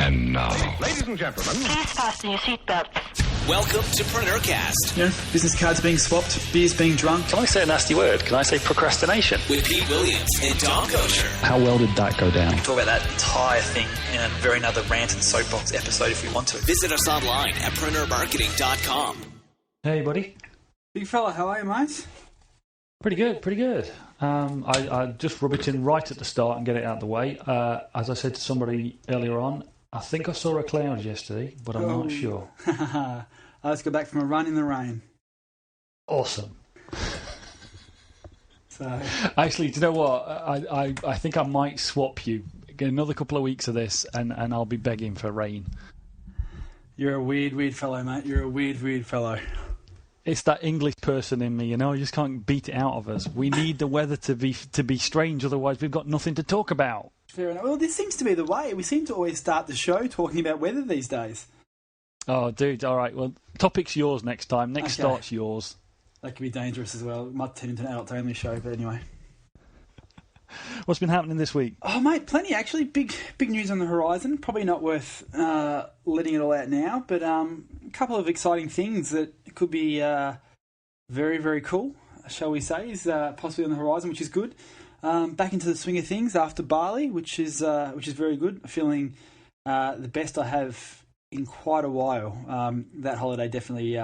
And now, ladies and gentlemen, please fasten your seatbelts. Welcome to PreneurCast. Yeah, business cards being swapped, beers being drunk. Can I say a nasty word? Can I say procrastination? With Pete Williams and Dom Goucher. How well did that go down? We can talk about that entire thing in a very another rant and soapbox episode if we want to. Visit us online at PreneurMarketing.com. Hey, buddy. Big fella, how are you, mate? Pretty good, pretty good. I just rub it in right at the start and get it out of the way. As I said to somebody earlier on, I think I saw a cloud yesterday, but I'm not sure. I just got back from a run in the rain. Awesome. So Actually, do you know what? I think I might swap you. Get another couple of weeks of this, and I'll be begging for rain. You're a weird fellow, mate. You're a weird fellow. It's that English person in me, you know. You just can't beat it out of us. We need the weather to be strange, otherwise we've got nothing to talk about. Fair enough. Well, this seems to be the way. We seem to always start the show talking about weather these days. Oh, dude, all right. Well, topic's yours next time. Next start's yours. That could be dangerous as well. It might turn into an adult-only show, but anyway. What's been happening this week? Oh, mate, plenty, actually. Big news on the horizon. Probably not worth letting it all out now, but a couple of exciting things that could be very, very cool, shall we say, is possibly on the horizon, which is good. Back into the swing of things after Bali, which is very good. Feeling the best I have in quite a while. That holiday definitely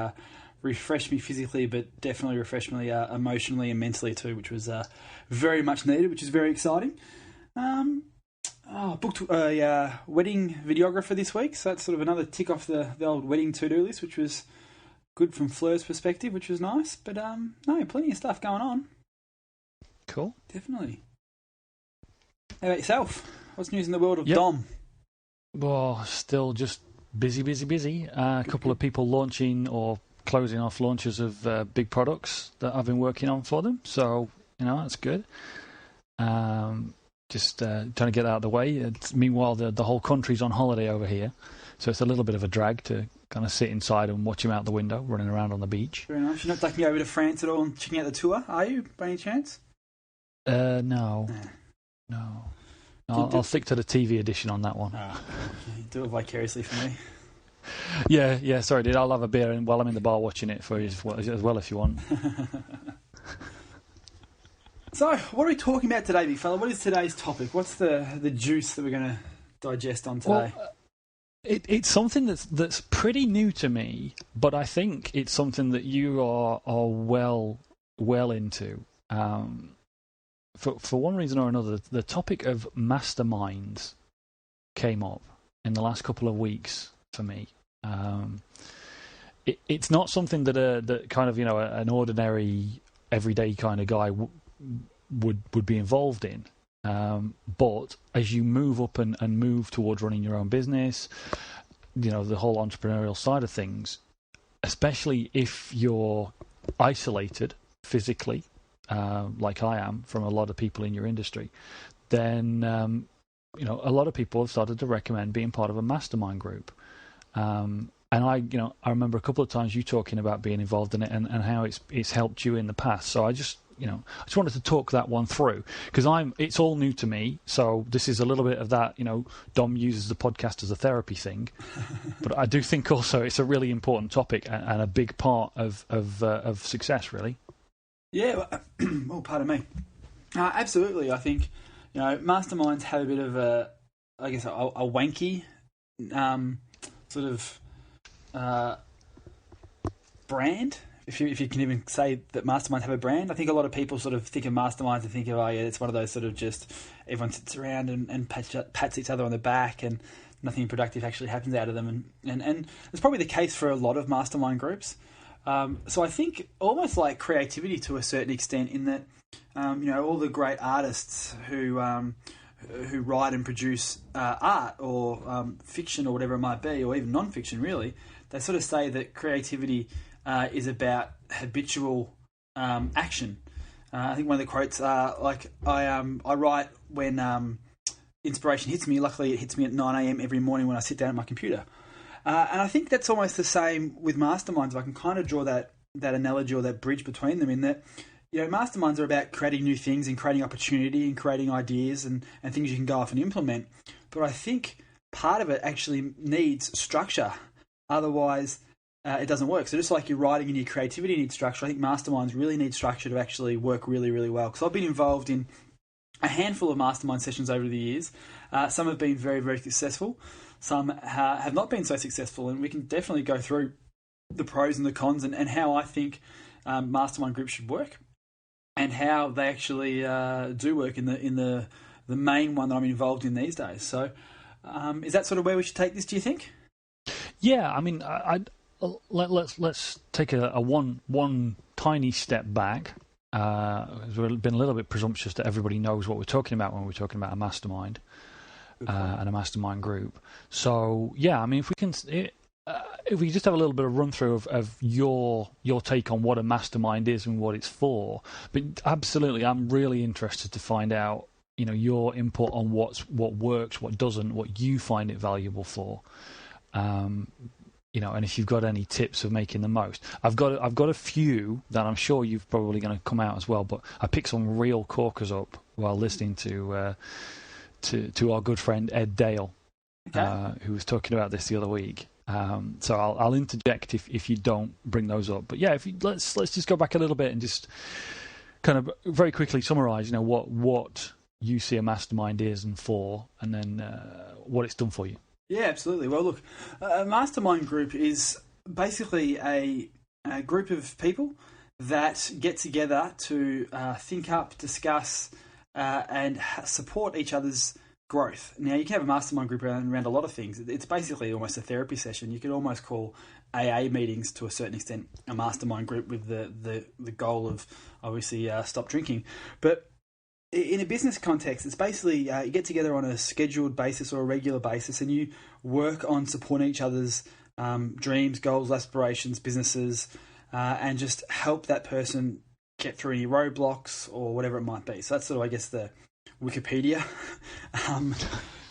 refreshed me physically, but definitely refreshed me emotionally and mentally too, which was very much needed, which is very exciting. Booked a wedding videographer this week, so that's sort of another tick off the old wedding to-do list, which was good from Fleur's perspective, which was nice. But no, plenty of stuff going on. Cool. Definitely. How about yourself? What's news in the world of Dom? Well, still just busy. A couple of people launching or closing off launches of big products that I've been working on for them. So, you know, that's good. Just trying to get that out of the way. Meanwhile, the whole country's on holiday over here. So it's a little bit of a drag to kind of sit inside and watch him out the window, running around on the beach. Very nice. You're not taking over to France at all and checking out the tour, are you, by any chance? No. I'll stick to the TV edition on that one. Do it vicariously for me. Yeah. Sorry, dude. I'll have a beer while I'm in the bar watching it for you as well if you want. So, what are we talking about today, big fella? What is today's topic? What's the juice that we're going to digest on today? Well, it's something that's pretty new to me, but I think it's something that you are well into. For one reason or another, the topic of masterminds came up in the last couple of weeks for me. It's not something that kind of, you know, an ordinary everyday kind of guy would be involved in. But as you move up and move towards running your own business, you know, the whole entrepreneurial side of things, especially if you're isolated physically, like I am from a lot of people in your industry, then you know, a lot of people have started to recommend being part of a mastermind group. And I remember a couple of times you talking about being involved in it and how it's helped you in the past. So I just wanted to talk that one through because it's all new to me. So this is a little bit of that, you know, Dom uses the podcast as a therapy thing, but I do think also it's a really important topic and a big part of success, really. Yeah. Oh, pardon me. Absolutely. I think, you know, masterminds have a bit of a wanky sort of brand, if you can even say that masterminds have a brand. I think a lot of people sort of think of masterminds and think of, oh yeah, it's one of those sort of just everyone sits around and pats each other on the back and nothing productive actually happens out of them. And it's probably the case for a lot of mastermind groups. So I think almost like creativity to a certain extent in that, you know, all the great artists who write and produce art or fiction or whatever it might be, or even non-fiction really, they sort of say that creativity is about habitual action. I think one of the quotes are like, I write when inspiration hits me. Luckily, it hits me at 9 a.m. every morning when I sit down at my computer. And I think that's almost the same with masterminds. If I can kind of draw that analogy or that bridge between them, in that, you know, masterminds are about creating new things and creating opportunity and creating ideas and things you can go off and implement. But I think part of it actually needs structure. Otherwise, it doesn't work. So just like your writing and your creativity need structure, I think masterminds really need structure to actually work really, really well. Because I've been involved in a handful of mastermind sessions over the years. Some have been very, very successful. Some have not been so successful, and we can definitely go through the pros and the cons and how I think mastermind groups should work and how they actually do work in the main one that I'm involved in these days. So is that sort of where we should take this, do you think? Yeah, I mean, let's take a one tiny step back. We've been a little bit presumptuous that everybody knows what we're talking about when we're talking about a mastermind and a mastermind group. So yeah, I mean, if we just have a little bit of run through of your take on what a mastermind is and what it's for, but absolutely, I'm really interested to find out, you know, your input on what works, what doesn't, what you find it valuable for. You know, and if you've got any tips of making the most. I've got a few that I'm sure you've probably going to come out as well, but I picked some real corkers up while listening to our good friend Ed Dale, who was talking about this the other week. So I'll interject if you don't bring those up. But yeah, let's just go back a little bit and just kind of very quickly summarize, you know, what you see a mastermind is and for, and then what it's done for you. Yeah, absolutely. Well, look, a mastermind group is basically a group of people that get together to think up, discuss, and support each other's growth. Now, you can have a mastermind group around a lot of things. It's basically almost a therapy session. You could almost call AA meetings to a certain extent a mastermind group with the goal of obviously stop drinking. But in a business context, it's basically you get together on a scheduled basis or a regular basis, and you work on supporting each other's dreams, goals, aspirations, businesses, and just help that person get through any roadblocks or whatever it might be. So that's sort of, I guess, the Wikipedia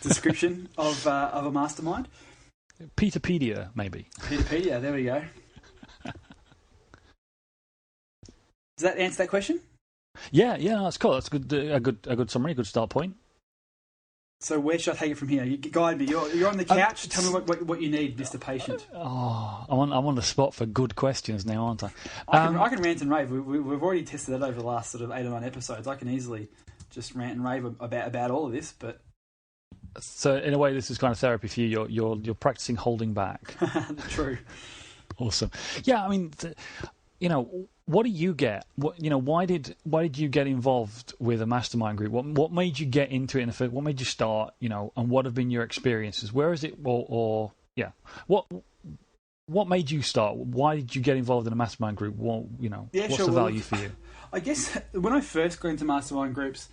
description of a mastermind. Peterpedia, maybe. Peterpedia, there we go. Does that answer that question? Yeah, that's cool. That's good. A good summary, a good start point. So where should I take it from here? You guide me. You're on the couch. Tell me what you need, Mr. Patient. Oh, I'm on the spot for good questions now, aren't I? I can rant and rave. We've already tested that over the last sort of 8 or 9 episodes. I can easily just rant and rave about all of this. But so in a way, this is kind of therapy for you. You're practicing holding back. True. Awesome. Yeah, I mean, you know. What do you get? Why did you get involved with a mastermind group? What made you get into it in the first? What made you start? You know, and what have been your experiences? Where is it? What made you start? Why did you get involved in a mastermind group? What's the value for you? I guess when I first got into mastermind groups,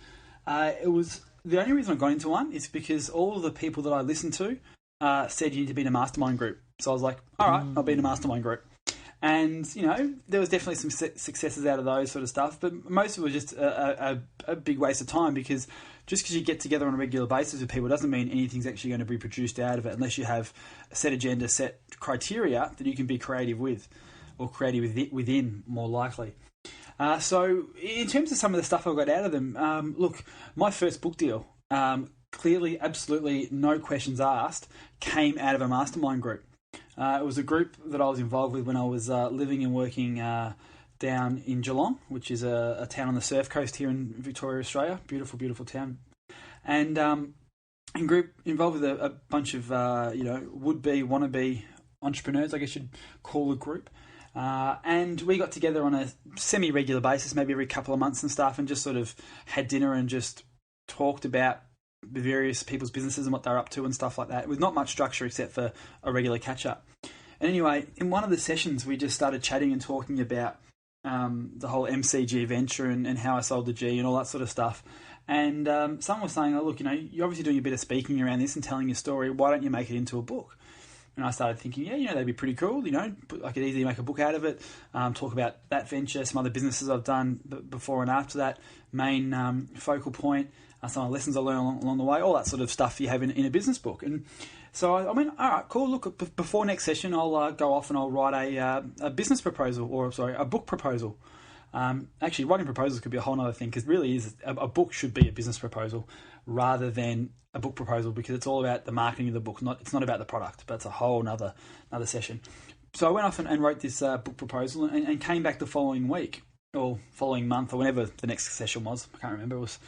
it was the only reason I got into one is because all of the people that I listened to said you need to be in a mastermind group. So I was like, all right, I'll be in a mastermind group. And, you know, there was definitely some successes out of those sort of stuff, but most of it was just a big waste of time, because just because you get together on a regular basis with people doesn't mean anything's actually going to be produced out of it unless you have a set agenda, set criteria that you can be creative with, or creative within, more likely. So in terms of some of the stuff I got out of them, look, my first book deal, clearly, absolutely no questions asked, came out of a mastermind group. It was a group that I was involved with when I was living and working down in Geelong, which is a town on the surf coast here in Victoria, Australia. Beautiful, beautiful town. And in group involved with a bunch of would-be, wannabe entrepreneurs, I guess you'd call a group. And we got together on a semi-regular basis, maybe every couple of months and stuff, and just sort of had dinner and just talked about the various people's businesses and what they're up to and stuff like that, with not much structure except for a regular catch-up. And anyway, in one of the sessions, we just started chatting and talking about the whole MCG venture and how I sold the G and all that sort of stuff. And someone was saying, oh, look, you know, you're obviously doing a bit of speaking around this and telling your story. Why don't you make it into a book? And I started thinking, yeah, you know, that'd be pretty cool. You know, I could easily make a book out of it, talk about that venture, some other businesses I've done before and after that, main focal point, some of the lessons I learned along the way, all that sort of stuff you have in a business book. And so I went, all right, cool. Look, before next session, I'll go off and I'll write a business proposal, a book proposal. Actually, writing proposals could be a whole other thing, because really is a book should be a business proposal. rather than a book proposal, because it's all about the marketing of the book. It's not about the product, but it's a whole another session. So I went off and wrote this book proposal and came back the following week or following month or whenever the next session was. I can't remember. It was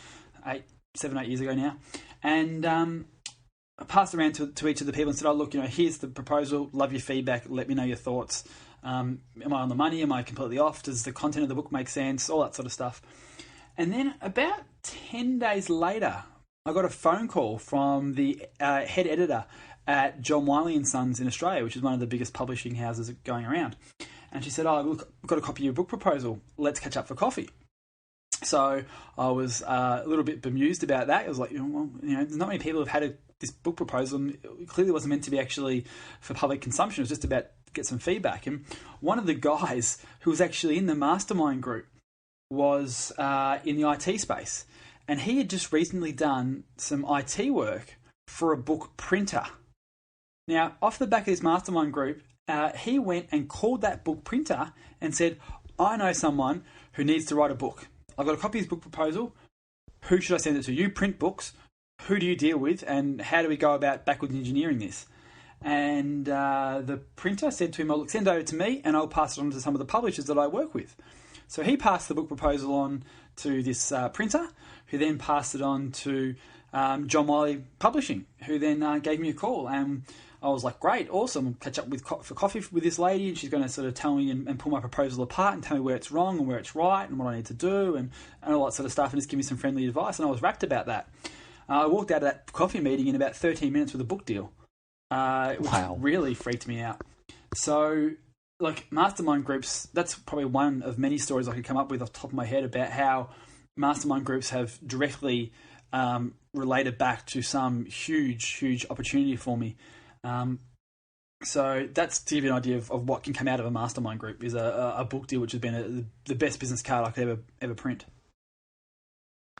7, 8 years ago now. And I passed around to each of the people and said, oh, look, here's the proposal. Love your feedback. Let me know your thoughts. Am I on the money? Am I completely off? Does the content of the book make sense? All that sort of stuff. And then about 10 days later, I got a phone call from the head editor at John Wiley & Sons in Australia, which is one of the biggest publishing houses going around. And she said, oh, look, I've got a copy of your book proposal. Let's catch up for coffee. So I was a little bit bemused about that. I was like, there's not many people who have had this book proposal. It clearly wasn't meant to be actually for public consumption. It was just about to get some feedback. And one of the guys who was actually in the Mastermind Group was in the IT space. And he had just recently done some IT work for a book printer. Now, off the back of this Mastermind Group, he went and called that book printer and said, I know someone who needs to write a book. I've got a copy of his book proposal. Who should I send it to? You print books. Who do you deal with? And how do we go about backwards engineering this? And the printer said to him, look, send it over to me and I'll pass it on to some of the publishers that I work with. So he passed the book proposal on to this printer, who then passed it on to John Wiley Publishing, who then gave me a call. And I was like, great, awesome. Catch up for coffee with this lady, and she's going to sort of tell me and pull my proposal apart and tell me where it's wrong and where it's right and what I need to do and all that sort of stuff, and just give me some friendly advice. And I was rapt about that. I walked out of that coffee meeting in about 13 minutes with a book deal, which really freaked me out. So, like, Mastermind Groups, that's probably one of many stories I could come up with off the top of my head about how Mastermind Groups have directly related back to some huge opportunity for me. So that's to give you an idea of what can come out of a Mastermind Group, is a book deal, which has been the best business card I could ever print.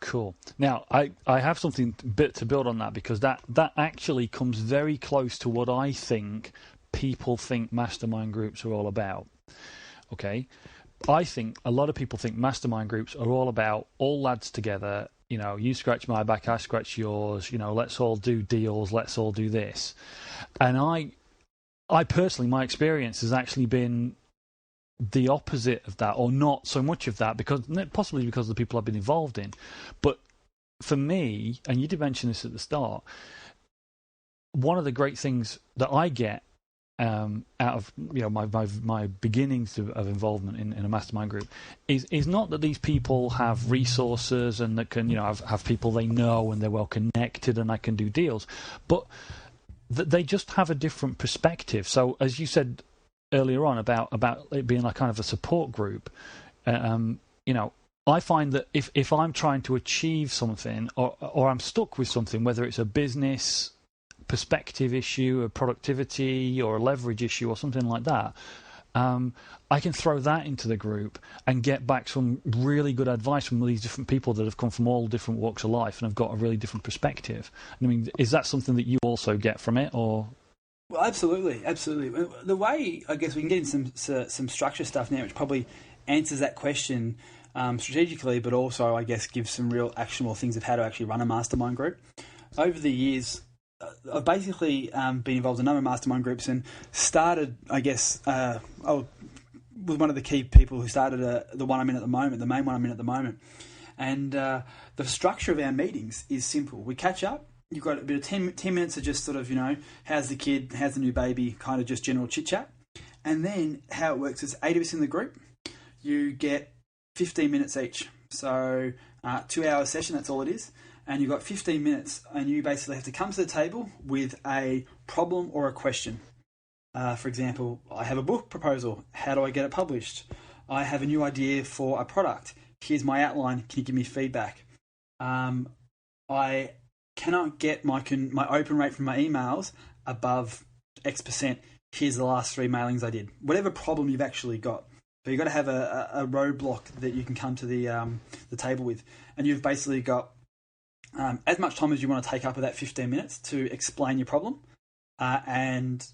Cool. Now, I have something to build on that, because that actually comes very close to what I think people think Mastermind Groups are all about. Okay? I think a lot of people think Mastermind Groups are all about all lads together, you scratch my back, I scratch yours, let's all do deals, let's all do this. And I personally, my experience has actually been the opposite of that, or not so much of that, possibly because of the people I've been involved in. But for me, and you did mention this at the start, one of the great things that I get out of my beginnings of involvement in a mastermind group is not that these people have resources and that can have people they know and they're well connected and I can do deals, but that they just have a different perspective. So as you said earlier on about it being like kind of a support group, I find that if I'm trying to achieve something or I'm stuck with something, whether it's a business perspective issue, a productivity or a leverage issue or something like that, I can throw that into the group and get back some really good advice from these different people that have come from all different walks of life and have got a really different perspective. I mean, is that something that you also get from it, or? Well, absolutely. The way, I guess, we can get into some structure stuff now, which probably answers that question strategically, but also, I guess, gives some real actionable things of how to actually run a mastermind group. Over the years, I've basically been involved in a number of mastermind groups and started, I guess, I was one of the key people who started the one I'm in at the moment, the main one I'm in at the moment. And the structure of our meetings is simple. We catch up. You've got a bit of 10 minutes of just sort of, how's the kid, how's the new baby, kind of just general chit-chat. And then how it works is 8 of us in the group. You get 15 minutes each. So 2-hour session, that's all it is. And you've got 15 minutes and you basically have to come to the table with a problem or a question. For example, I have a book proposal. How do I get it published? I have a new idea for a product. Here's my outline. Can you give me feedback? I cannot get my open rate from my emails above X%. Here's the last 3 mailings I did. Whatever problem you've actually got. So you've got to have a roadblock that you can come to the table with. And you've basically got as much time as you want to take up of that 15 minutes to explain your problem and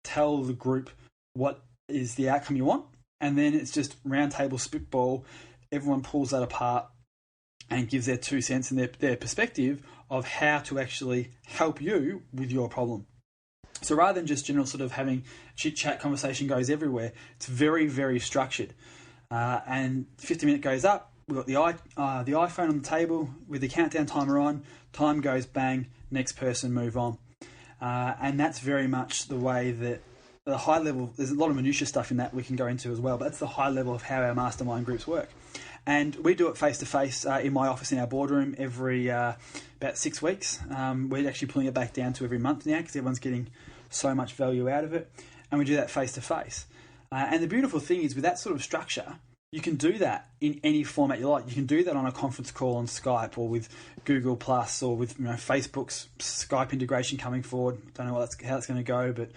tell the group what is the outcome you want. And then it's just round table spitball. Everyone pulls that apart and gives their 2 cents and their perspective of how to actually help you with your problem. So rather than just general sort of having chit-chat conversation goes everywhere, it's very, very structured. And 50-minute goes up, we've got the iPhone on the table with the countdown timer on, time goes bang, next person, move on. And that's very much the way that the high level, there's a lot of minutiae stuff in that we can go into as well, but that's the high level of how our mastermind groups work. And we do it face-to-face in my office in our boardroom every about 6 weeks. We're actually pulling it back down to every month now because everyone's getting so much value out of it. And we do that face-to-face. And the beautiful thing is with that sort of structure, you can do that in any format you like. You can do that on a conference call on Skype or with Google Plus or with Facebook's Skype integration coming forward. Don't know how that's going to go, but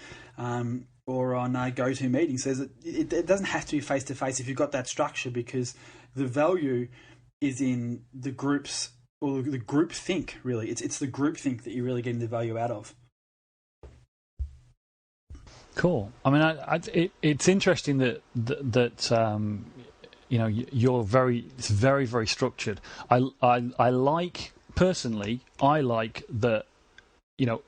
or on GoToMeeting. So it doesn't have to be face-to-face if you've got that structure, because the value is in the groups or the group think, really. It's the group think that you're really getting the value out of. Cool. I mean, it's interesting that you're very, very structured. I like personally. I like that.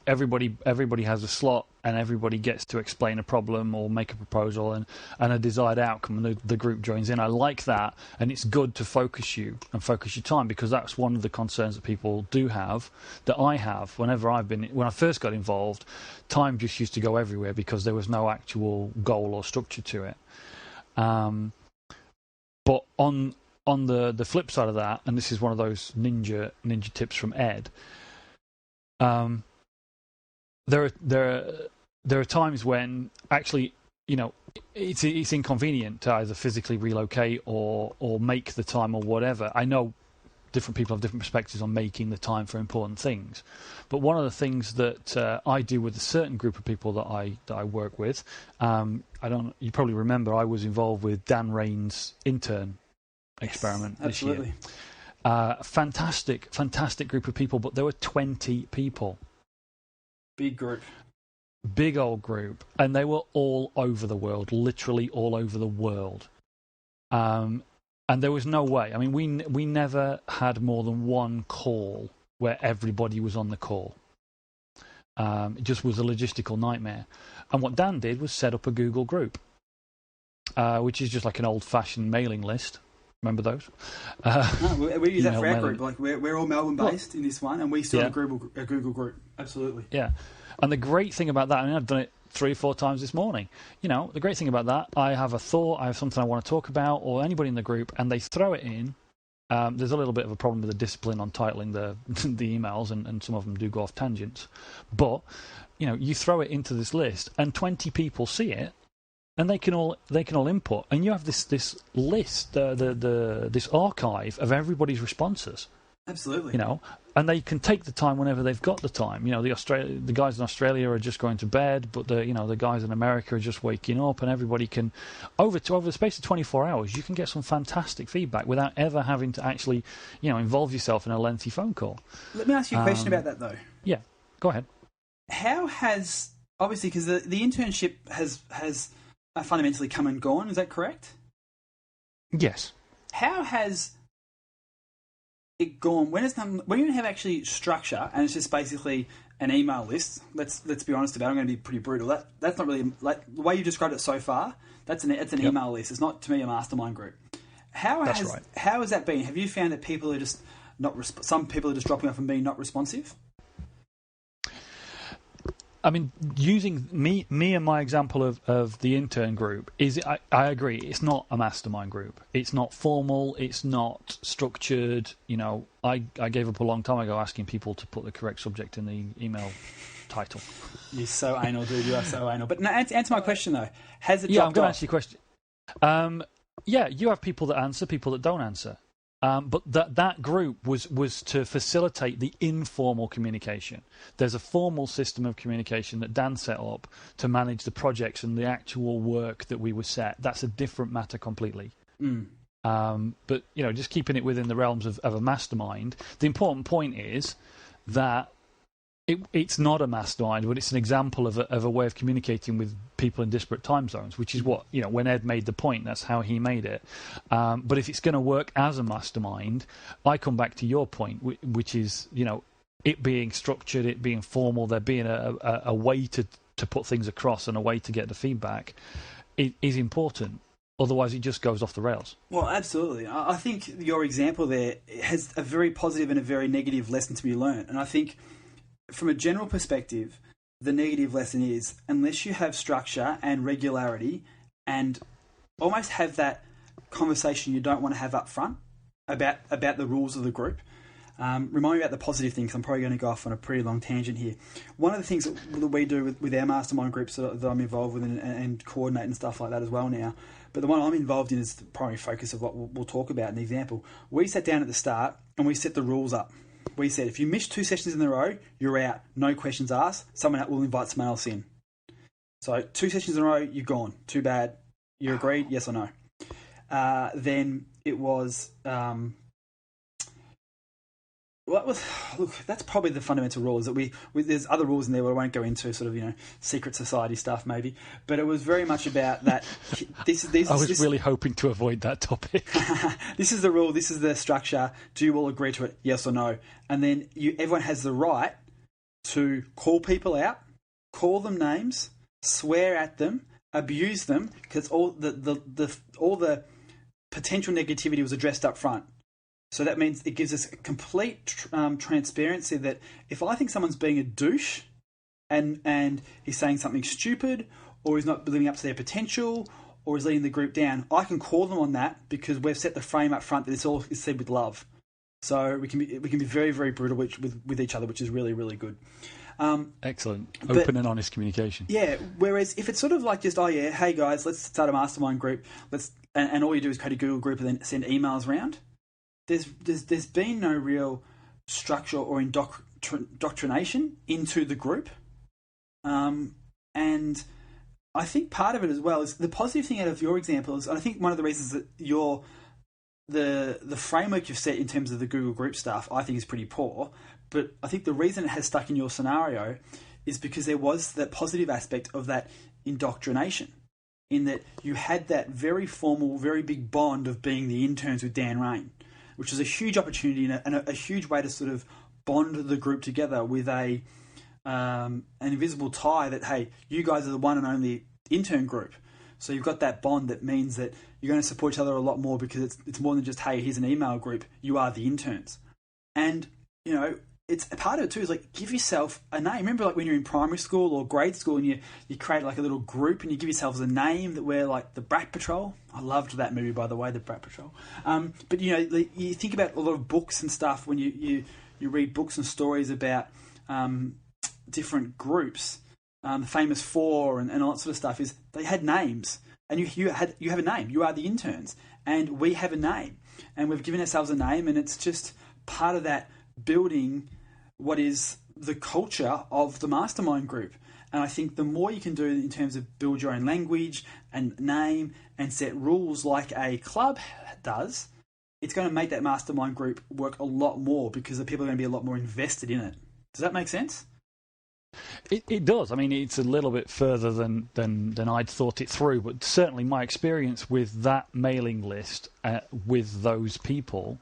Everybody has a slot and everybody gets to explain a problem or make a proposal and a desired outcome, and the group joins in. I like that, and it's good to focus you and focus your time, because that's one of the concerns that people do have, that I have. When I first got involved, time just used to go everywhere because there was no actual goal or structure to it. But on the flip side of that, and this is one of those ninja tips from Ed, there are times when actually, it's inconvenient to either physically relocate or make the time or whatever. I know different people have different perspectives on making the time for important things, but one of the things that I do with a certain group of people that I work with, you probably remember I was involved with Dan Rain's intern experiment this year. Fantastic group of people, but there were 20 people. Big group. Big old group. And they were all over the world, literally all over the world. And there was no way. I mean, we never had more than one call where everybody was on the call. It just was a logistical nightmare. And what Dan did was set up a Google group, which is just like an old-fashioned mailing list. Remember those? No, we use that for our group. Like we're all Melbourne-based in this one, and we still have a Google group. Absolutely. Yeah. And the great thing about that, I mean, I've done it 3 or 4 times this morning. The great thing about that, I have a thought, I have something I want to talk about, or anybody in the group, and they throw it in. There's a little bit of a problem with the discipline on titling the emails, and some of them do go off tangents. But, you throw it into this list, and 20 people see it, and they can all input, and you have this list, this archive of everybody's responses. Absolutely. And they can take the time whenever they've got the time. The guys in Australia are just going to bed, but the guys in America are just waking up, and everybody can over the space of 24 hours, you can get some fantastic feedback without ever having to actually, involve yourself in a lengthy phone call. Let me ask you a question about that, though. Yeah, go ahead. How has, obviously, because the internship has fundamentally come and gone, is that correct? Yes. How has it gone when you have actually structure and it's just basically an email list? Let's be honest about it. I'm going to be pretty brutal. That's not really like the way you described it so far. That's an email list. It's not, to me, a mastermind group. How has that been? Have you found that people are just some people are just dropping off and being not responsive? I mean, using me and my example of the intern group, I agree, it's not a mastermind group. It's not formal. It's not structured. I gave up a long time ago asking people to put the correct subject in the email title. You're so anal, dude. You are so anal. But no, answer my question, though. Has it dropped off? Yeah, I'm going to answer your question. Yeah, you have people that answer, people that don't answer. But that group was to facilitate the informal communication. There's a formal system of communication that Dan set up to manage the projects and the actual work that we were set. That's a different matter completely. But just keeping it within the realms of a mastermind. The important point is that it's not a mastermind, but it's an example of a way of communicating with people in disparate time zones, which is what, when Ed made the point, that's how he made it. But if it's going to work as a mastermind, I come back to your point, which is, it being structured, it being formal, there being a way to put things across and a way to get the feedback is important. Otherwise, it just goes off the rails. Well, absolutely. I think your example there has a very positive and a very negative lesson to be learned. And I think from a general perspective, the negative lesson is unless you have structure and regularity and almost have that conversation you don't want to have up front about the rules of the group. Remind me about the positive things. I'm probably going to go off on a pretty long tangent here. One of the things that we do with our mastermind groups that I'm involved with and coordinate and stuff like that as well now, but the one I'm involved in is the primary focus of what we'll talk about in the example. We sat down at the start and we set the rules up. We said, if you miss 2 sessions in a row, you're out. No questions asked. Someone else will invite someone else in. So 2 sessions in a row, you're gone. Too bad. You agreed? Yes or no? Then it was... look, that's probably the fundamental rule. Is that there's other rules in there where I won't go into, sort of, secret society stuff maybe, but it was very much about that. I was really hoping to avoid that topic. This is the rule. This is the structure. Do you all agree to it? Yes or no? And then everyone has the right to call people out, call them names, swear at them, abuse them, because all the potential negativity was addressed up front. So that means it gives us complete transparency that if I think someone's being a douche and he's saying something stupid or he's not living up to their potential or is letting the group down, I can call them on that because we've set the frame up front that it's all is said with love. So we can be very, very brutal with each other, which is really, really good. Excellent. Open and honest communication. Yeah. Whereas if it's sort of like just, hey guys, let's start a mastermind group. And all you do is create a Google group and then send emails around. There's been no real structure or indoctrination into the group, and I think part of it as well is the positive thing out of your example is, I think one of the reasons that the framework you've set in terms of the Google group stuff I think is pretty poor, but I think the reason it has stuck in your scenario is because there was that positive aspect of that indoctrination, in that you had that very formal, very big bond of being the interns with Dan Rain, which is a huge opportunity and a huge way to sort of bond the group together with an invisible tie that, hey, you guys are the one and only intern group. So you've got that bond that means that you're going to support each other a lot more because it's more than just, hey, here's an email group. You are the interns. And, it's a part of it too is like, give yourself a name. Remember like when you're in primary school or grade school and you create like a little group and you give yourselves a name that we're like the B.R.A.T Patrol. I loved that movie, by the way, the B.R.A.T Patrol. But you think about a lot of books and stuff when you read books and stories about different groups, the Famous Four and all that sort of stuff, is they had names. And you have a name. You are the interns. And we have a name. And we've given ourselves a name, and it's just part of that building what is the culture of the mastermind group. And I think the more you can do in terms of build your own language and name and set rules like a club does, it's going to make that mastermind group work a lot more because the people are going to be a lot more invested in it. Does that make sense? It does. I mean, it's a little bit further than I'd thought it through, but certainly my experience with that mailing list with those people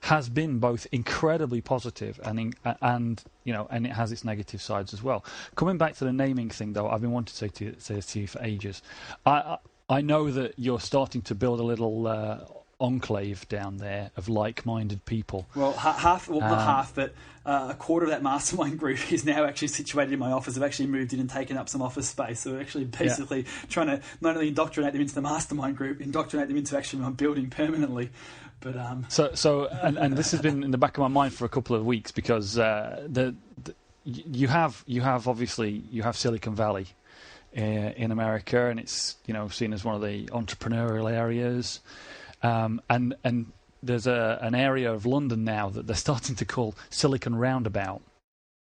has been both incredibly positive and it has its negative sides as well. Coming back to the naming thing, though, I've been wanting to say to you for ages. I know that you're starting to build a little enclave down there of like-minded people. Well, not half, but a quarter of that mastermind group is now actually situated in my office. I've actually moved in and taken up some office space. So we're actually basically trying to not only indoctrinate them into the mastermind group, indoctrinate them into actually my building permanently. But and this has been in the back of my mind for a couple of weeks because you have obviously Silicon Valley in America, and it's seen as one of the entrepreneurial areas. And there's an area of London now that they're starting to call Silicon Roundabout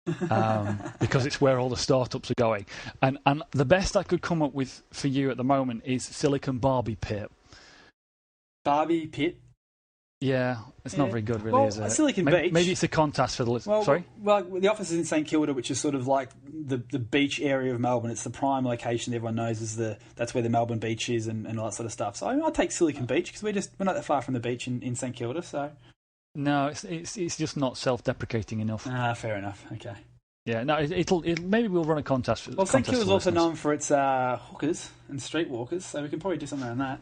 because it's where all the startups are going. And the best I could come up with for you at the moment is Silicon Barbie Pit. Barbie Pit? Yeah, it's not very good, really, is it? Silicon Beach. Maybe it's a contest for the listeners. Sorry? Well, the office is in St Kilda, which is sort of like the beach area of Melbourne. It's the prime location everyone knows that's where the Melbourne beach is and all that sort of stuff. So I'll take Silicon Beach because we're not that far from the beach in St Kilda. So No, it's just not self-deprecating enough. Fair enough. Okay. Yeah, no, it'll maybe we'll run a contest. Well, St Kilda is also known for its hookers and streetwalkers, so we can probably do something on that.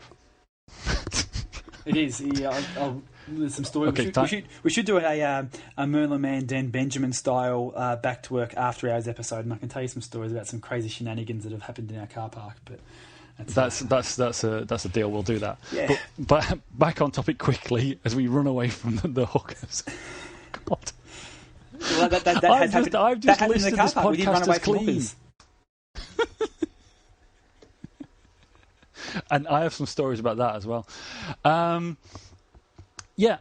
It is. Yeah, there's some stories. Okay, we should do a Merlin Man Dan Benjamin style back to work after hours episode, and I can tell you some stories about some crazy shenanigans that have happened in our car park. But that's a deal. We'll do that. Yeah. But back on topic quickly as we run away from the hookers. God. Well, I've just listed this podcast as clean. And I have some stories about that as well. Yeah,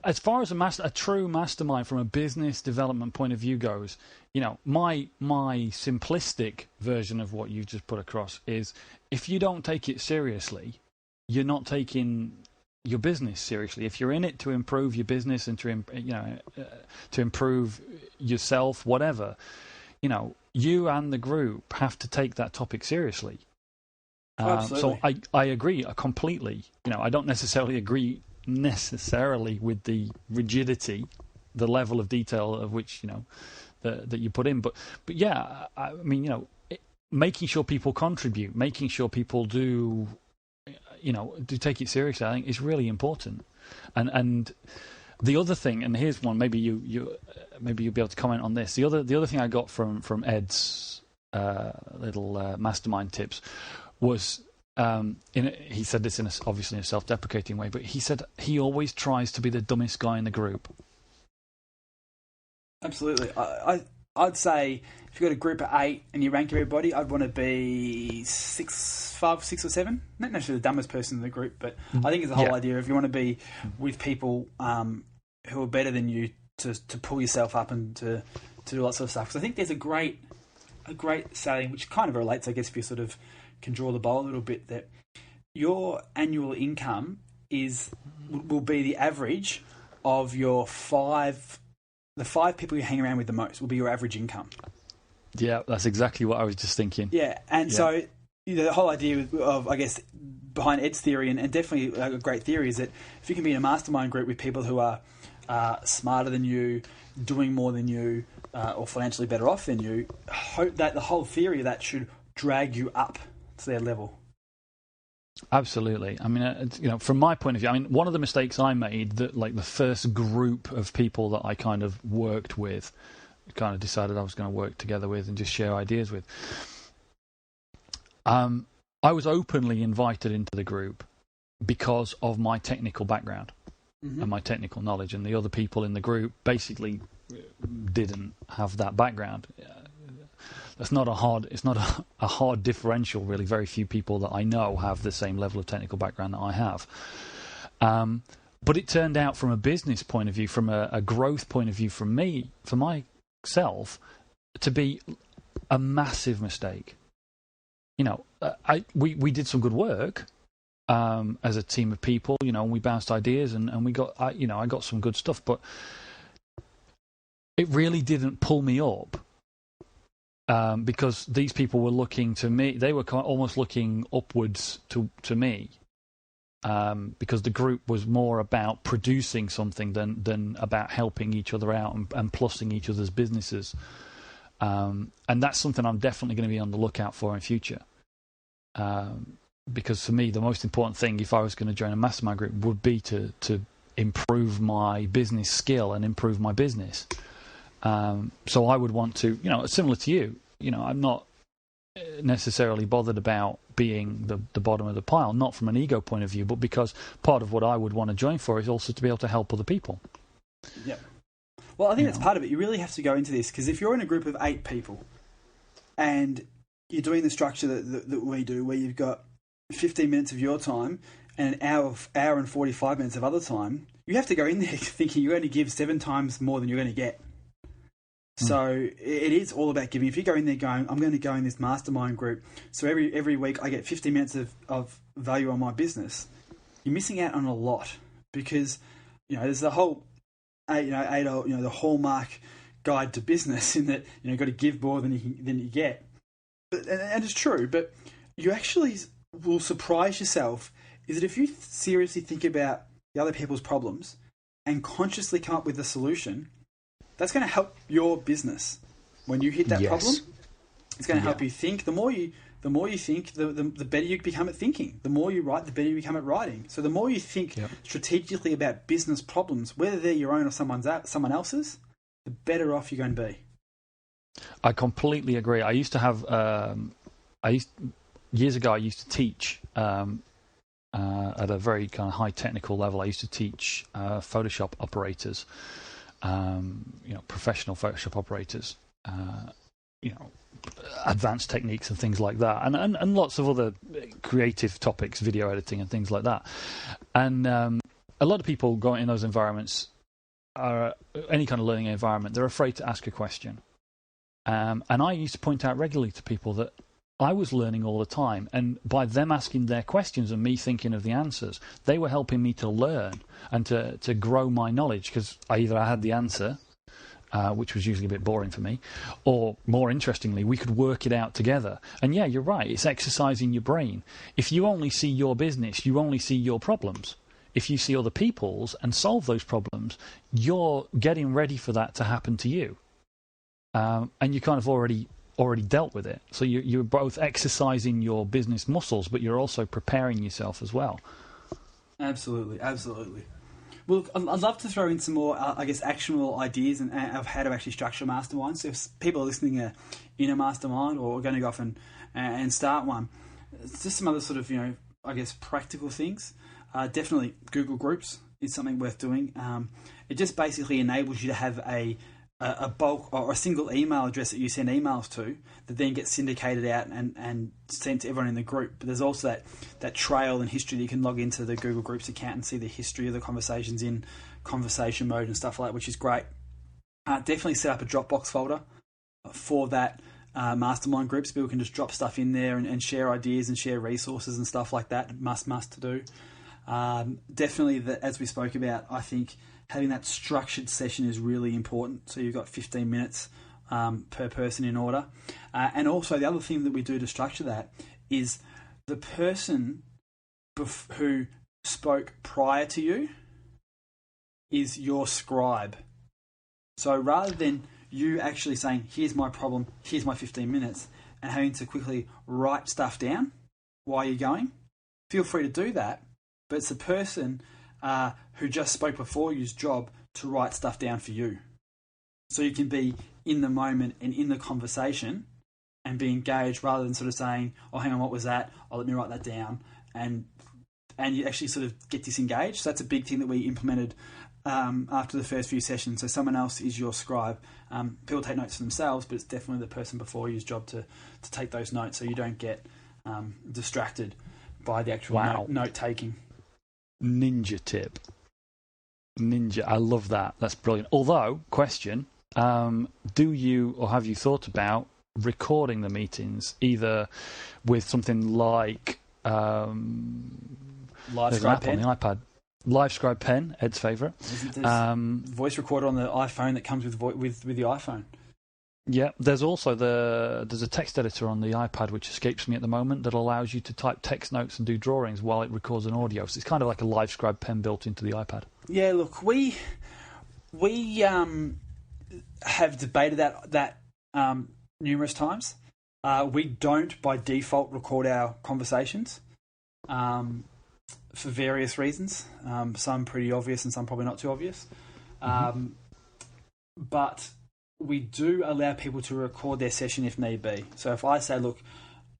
as far as a true mastermind from a business development point of view goes, my simplistic version of what you've just put across is if you don't take it seriously, you're not taking your business seriously. If you're in it to improve your business and to improve yourself, whatever, you and the group have to take that topic seriously. So I agree completely. I don't necessarily agree with the rigidity, the level of detail of which that you put in. But yeah, I mean, making sure people contribute, making sure people do take it seriously, I think is really important. And the other thing, and here's one, maybe you'll be able to comment on this. The other thing I got from Ed's little mastermind tips was he said this obviously in a self-deprecating way, but he said he always tries to be the dumbest guy in the group. Absolutely. I'd say if you've got a group of 8 and you rank everybody, I'd want to be 5, 6 or 7. Not necessarily the dumbest person in the group, but I think it's the whole idea. If you want to be with people who are better than you to pull yourself up and to do lots of stuff. Because I think there's a great saying, which kind of relates, I guess, if you sort of can draw the bow a little bit, that your annual income will be the average of the 5 people you hang around with the most will be your average income. Yeah, that's exactly what I was just thinking. Yeah, and so the whole idea of, I guess, behind Ed's theory, and definitely a great theory, is that if you can be in a mastermind group with people who are smarter than you, doing more than you, or financially better off than you, hope that the whole theory of that should drag you up to their level. Absolutely. I mean, from my point of view, I mean, one of the mistakes I made, that like the first group of people that I kind of worked with, kind of decided I was going to work together with and just share ideas with, I was openly invited into the group because of my technical background and my technical knowledge, and the other people in the group basically didn't have that background. It's not a hard differential, really. Very few people that I know have the same level of technical background that I have. But it turned out, from a business point of view, from a growth point of view, for myself, to be a massive mistake. We did some good work as a team of people. We bounced ideas and we got I got some good stuff, but it really didn't pull me up. Because these people were looking to me, they were almost looking upwards to me, because the group was more about producing something than about helping each other out and plussing each other's businesses. And that's something I'm definitely going to be on the lookout for in future. Because for me, the most important thing, if I was going to join a mastermind group, would be to improve my business skill and improve my business. So I would want to, similar to you, I'm not necessarily bothered about being the bottom of the pile, not from an ego point of view, but because part of what I would want to join for is also to be able to help other people. Yeah. Well, I think that's part of it. You really have to go into this, because if you're in a group of 8 people and you're doing the structure that we do, where you've got 15 minutes of your time and an hour and 45 minutes of other time, you have to go in there thinking you're going to give 7 times more than you're going to get. So it is all about giving. If you go in there going, I'm going to go in this mastermind group, so every week I get 15 minutes of value on my business, you're missing out on a lot, because there's the whole the hallmark guide to business, in that you've got to give more than you get. And it's true, but you actually will surprise yourself, is that if you seriously think about the other people's problems and consciously come up with a solution, that's going to help your business. When you hit that problem, it's going to help you think. The more you think, the better you become at thinking. The more you write, the better you become at writing. So the more you think strategically about business problems, whether they're your own or someone else's, the better off you're going to be. I completely agree. I used to have, years ago, I used to teach at a very kind of high technical level. I used to teach Photoshop operators, professional Photoshop operators, advanced techniques and things like that, and lots of other creative topics, video editing and things like that. And a lot of people going in those environments, any kind of learning environment, they're afraid to ask a question. And I used to point out regularly to people that I was learning all the time, and by them asking their questions and me thinking of the answers, they were helping me to learn and to grow my knowledge, because I had the answer, which was usually a bit boring for me, or more interestingly, we could work it out together. And yeah, you're right, it's exercising your brain. If you only see your business, you only see your problems. If you see other people's and solve those problems, you're getting ready for that to happen to you. And you kind of already dealt with it. So you're both exercising your business muscles, but you're also preparing yourself as well. Absolutely. Well, I'd love to throw in some more, actionable ideas of how to actually structure masterminds. So if people are listening in a mastermind or are going to go off and start one, it's just some other sort of, practical things. Definitely Google Groups is something worth doing. It just basically enables you to have a bulk or a single email address that you send emails to that then gets syndicated out and sent to everyone in the group. But there's also that trail and history that you can log into the Google Groups account and see the history of the conversations in conversation mode and stuff like that, which is great. Definitely set up a Dropbox folder for that mastermind groups. People can just drop stuff in there and share ideas and share resources and stuff like that. Must to do. Definitely, as we spoke about, I think having that structured session is really important. So you've got 15 minutes per person in order. And also the other thing that we do to structure that is the person who spoke prior to you is your scribe. So rather than you actually saying, here's my problem, here's my 15 minutes, and having to quickly write stuff down while you're going, feel free to do that. But it's the person who just spoke before you's job to write stuff down for you. So you can be in the moment and in the conversation and be engaged rather than sort of saying, oh, hang on, what was that? Oh, let me write that down. And you actually sort of get disengaged. So that's a big thing that we implemented after the first few sessions. So someone else is your scribe. People take notes for themselves, but it's definitely the person before you's job to take those notes so you don't get distracted by the actual note-taking. Ninja tip. I love that. That's brilliant. Although, question, do you or have you thought about recording the meetings either with something like Livescribe Pen on the iPad? Livescribe Pen, Ed's favourite. Voice recorder on the iPhone that comes with the iPhone. Yeah, there's also there's a text editor on the iPad which escapes me at the moment that allows you to type text notes and do drawings while it records an audio. So it's kind of like a Livescribe Pen built into the iPad. Yeah, look, we have debated that numerous times. We don't by default record our conversations for various reasons. Some pretty obvious and some probably not too obvious. But we do allow people to record their session if need be. So if I say, look,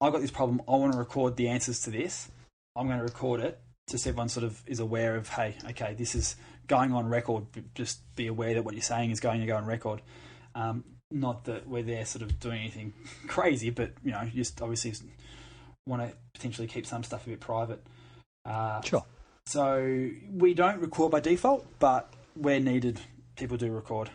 I've got this problem, I want to record the answers to this, I'm going to record it just so everyone sort of is aware of, hey, okay, this is going on record. Just be aware that what you're saying is going to go on record. Not that we're there sort of doing anything crazy, but, you just obviously want to potentially keep some stuff a bit private. Sure. So we don't record by default, but where needed, people do record.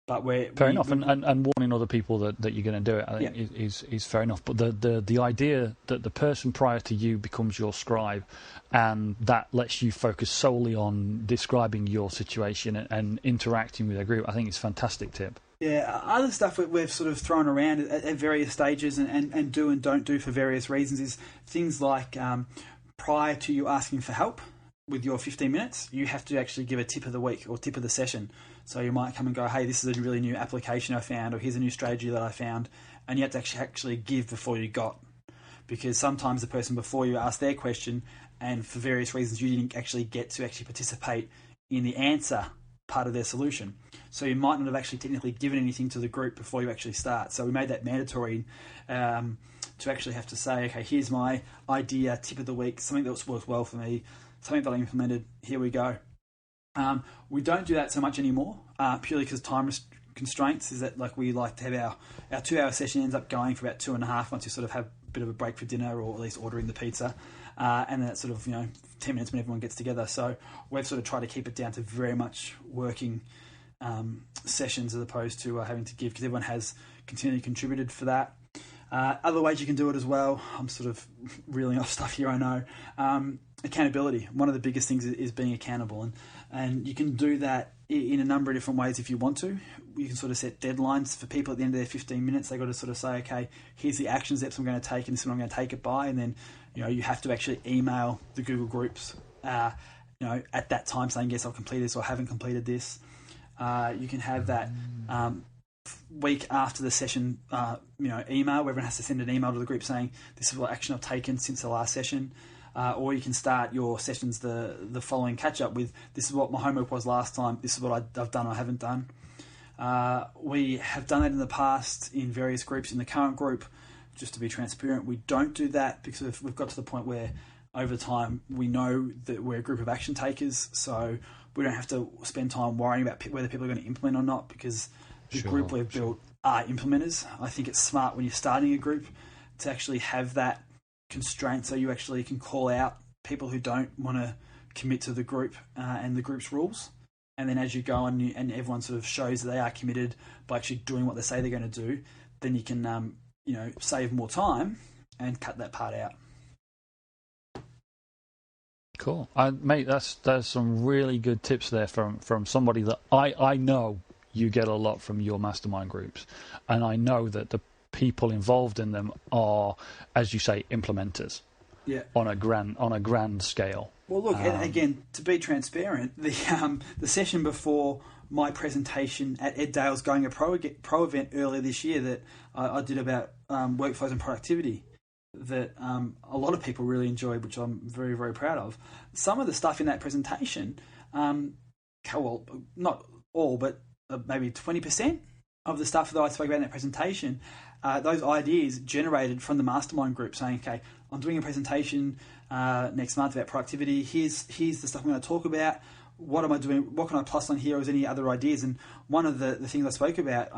But fair enough, and warning other people that you're going to do it, I think is fair enough. But the idea that the person prior to you becomes your scribe, and that lets you focus solely on describing your situation and interacting with a group, I think is a fantastic tip. Yeah, other stuff we've sort of thrown around at various stages and do and don't do for various reasons is things like prior to you asking for help, with your 15 minutes, you have to actually give a tip of the week or tip of the session. So you might come and go, hey, this is a really new application I found, or here's a new strategy that I found, and you have to actually give before you got. Because sometimes the person before you asked their question, and for various reasons you didn't actually get to actually participate in the answer part of their solution. So you might not have actually technically given anything to the group before you actually start. So we made that mandatory to actually have to say, okay, here's my idea, tip of the week, something that's worked well for me, something that I implemented, here we go. We don't do that so much anymore, purely because time constraints. Is that like we like to have our 2 hour session ends up going for about 2.5 once you sort of have a bit of a break for dinner, or at least ordering the pizza, and then it's sort of 10 minutes when everyone gets together. So we've sort of tried to keep it down to very much working sessions as opposed to having to give, because everyone has continually contributed for that. Other ways you can do it as well, I'm sort of reeling off stuff here, I know. Accountability. One of the biggest things is being accountable, and you can do that in a number of different ways if you want to. You can sort of set deadlines for people at the end of their 15 minutes. They've got to sort of say, okay, here's the action steps I'm going to take, and this is what I'm going to take it by, and then you have to actually email the Google Groups at that time saying, yes, I've completed this or haven't completed this. You can have that week after the session, email where everyone has to send an email to the group saying, this is what action I've taken since the last session. Or you can start your sessions the following catch-up with, this is what my homework was last time, this is what I've done or haven't done. We have done that in the past in various groups. In the current group, just to be transparent, we don't do that because we've got to the point where over time we know that we're a group of action takers, so we don't have to spend time worrying about whether people are going to implement or not, because the group we've built are implementers. I think it's smart when you're starting a group to actually have that constraint, so you actually can call out people who don't want to commit to the group and the group's rules. And then as you go on and everyone sort of shows that they are committed by actually doing what they say they're going to do, then you can save more time and cut that part out. Cool, mate. There's some really good tips there from somebody that I know you get a lot from your mastermind groups, and I know that the people involved in them are, as you say, implementers. Yeah. On a grand scale. Well, look, and again, to be transparent, the session before my presentation at Ed Dale's Going a Pro event earlier this year that I did about workflows and productivity, that a lot of people really enjoyed, which I'm very, very proud of. Some of the stuff in that presentation, well, not all, but maybe 20% of the stuff that I spoke about in that presentation, those ideas generated from the mastermind group saying, okay, I'm doing a presentation next month about productivity. Here's the stuff I'm going to talk about. What am I doing? What can I plus on here? Or is any other ideas? And one of the things I spoke about,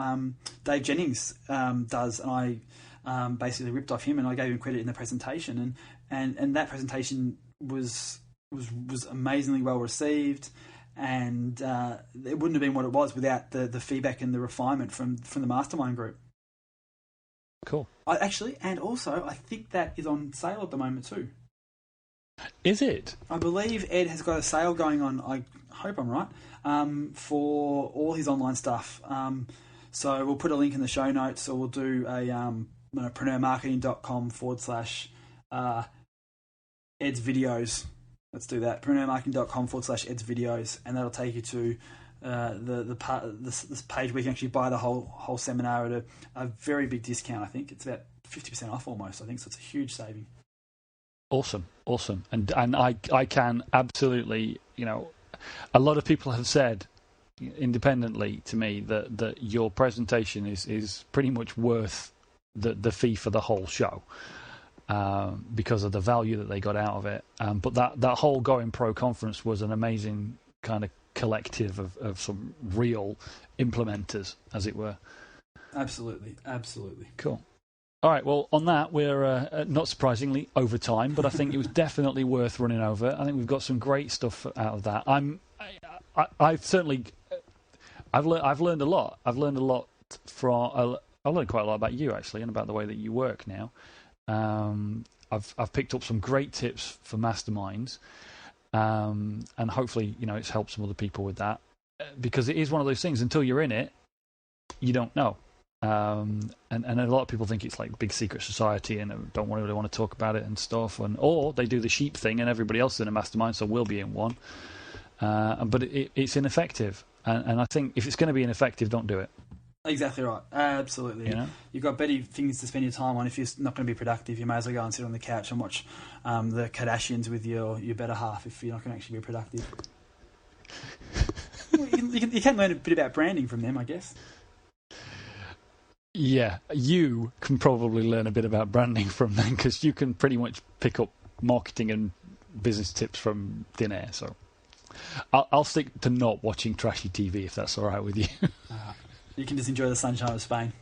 Dave Jennings does, and I basically ripped off him and I gave him credit in the presentation. And that presentation was amazingly well received. And it wouldn't have been what it was without the feedback and the refinement from the mastermind group. Cool. I think that is on sale at the moment too. Is it? I believe Ed has got a sale going on, I hope I'm right, for all his online stuff. So we'll put a link in the show notes, or we'll do a preneurmarketing.com/Ed's videos. Let's do that. preneurmarketing.com/Ed's videos, and that'll take you to this page where you can actually buy the whole seminar at a very big discount. I think it's about 50% off almost. I think so. It's a huge saving. Awesome, and I can absolutely, a lot of people have said independently to me that your presentation is pretty much worth the fee for the whole show. Because of the value that they got out of it. But that whole Going Pro conference was an amazing kind of collective of some real implementers, as it were. Absolutely. Cool. All right, well, on that, we're not surprisingly over time, but I think it was definitely worth running over. I think we've got some great stuff out of that. I've learned a lot. I've learned quite a lot about you, actually, and about the way that you work now. I've picked up some great tips for masterminds, and hopefully, it's helped some other people with that, because it is one of those things. Until you're in it, you don't know. And a lot of people think it's like big secret society and don't really want to talk about it and stuff. Or they do the sheep thing and everybody else is in a mastermind, so we'll be in one. But it's ineffective. And I think if it's going to be ineffective, don't do it. Exactly right. Absolutely. You know? You've got better things to spend your time on. If you're not going to be productive, you may as well go and sit on the couch and watch the Kardashians with your better half if you're not going to actually be productive. you can learn a bit about branding from them, I guess. Yeah, you can probably learn a bit about branding from them because you can pretty much pick up marketing and business tips from thin air. So I'll stick to not watching trashy TV if that's all right with you. You can just enjoy the sunshine of Spain.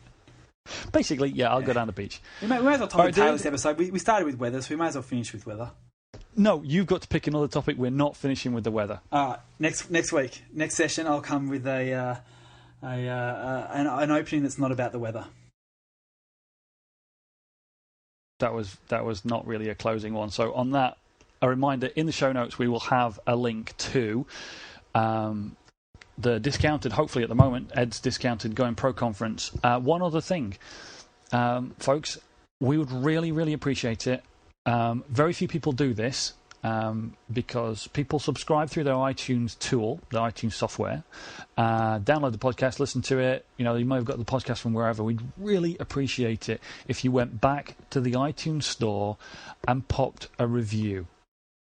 Basically, yeah, I'll go down the beach. We may as well talk about this episode. We started with weather, so we may as well finish with weather. No, you've got to pick another topic. We're not finishing with the weather. Next week, next session, I'll come with an opening that's not about the weather. That was not really a closing one. So on that, a reminder, in the show notes we will have a link to the discounted, hopefully at the moment, Ed's discounted Going Pro conference. One other thing, folks, we would really, really appreciate it. Very few people do this because people subscribe through their iTunes tool, the iTunes software, download the podcast, listen to it. You know, you may have got the podcast from wherever. We'd really appreciate it if you went back to the iTunes store and popped a review.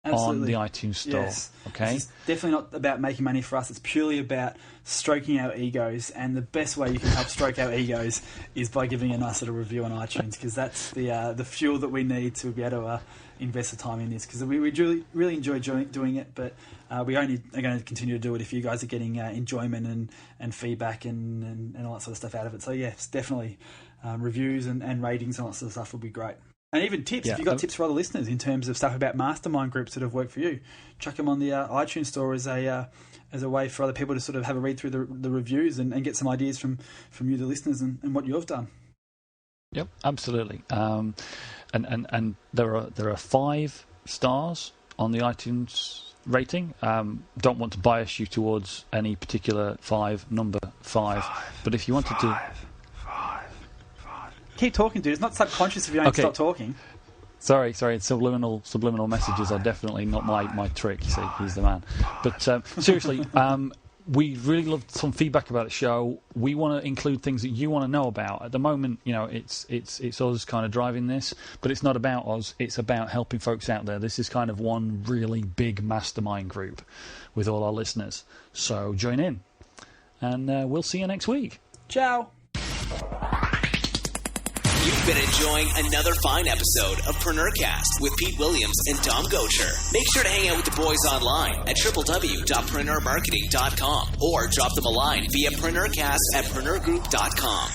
Absolutely. On the iTunes store. Yes. Okay. It's definitely not about making money for us. It's purely about stroking our egos, and the best way you can help stroke our egos is by giving a nice little review on iTunes, because that's the fuel that we need to be able to invest the time in this. Because we really enjoy doing it, but we only are going to continue to do it if you guys are getting enjoyment and feedback and all that sort of stuff out of it. So yes, definitely reviews and ratings and all that sort of stuff would be great. And even tips, if you've got tips for other listeners in terms of stuff about mastermind groups that have worked for you, chuck them on the iTunes store as a way for other people to sort of have a read through the reviews and get some ideas from you, the listeners, and what you've done. Yep, absolutely. And there are 5 stars on the iTunes rating. Don't want to bias you towards any particular number 5. But if you wanted to... Keep talking, dude. It's not subconscious if you don't stop talking. Sorry. Subliminal messages are definitely not my trick. You see, he's the man. But seriously, we really love some feedback about the show. We want to include things that you want to know about. At the moment, you know, it's us kind of driving this, but it's not about us. It's about helping folks out there. This is kind of one really big mastermind group with all our listeners. So join in, and we'll see you next week. Ciao. You've been enjoying another fine episode of PreneurCast with Pete Williams and Dom Goucher. Make sure to hang out with the boys online at www.PreneurMarketing.com or drop them a line via PreneurCast@PreneurGroup.com.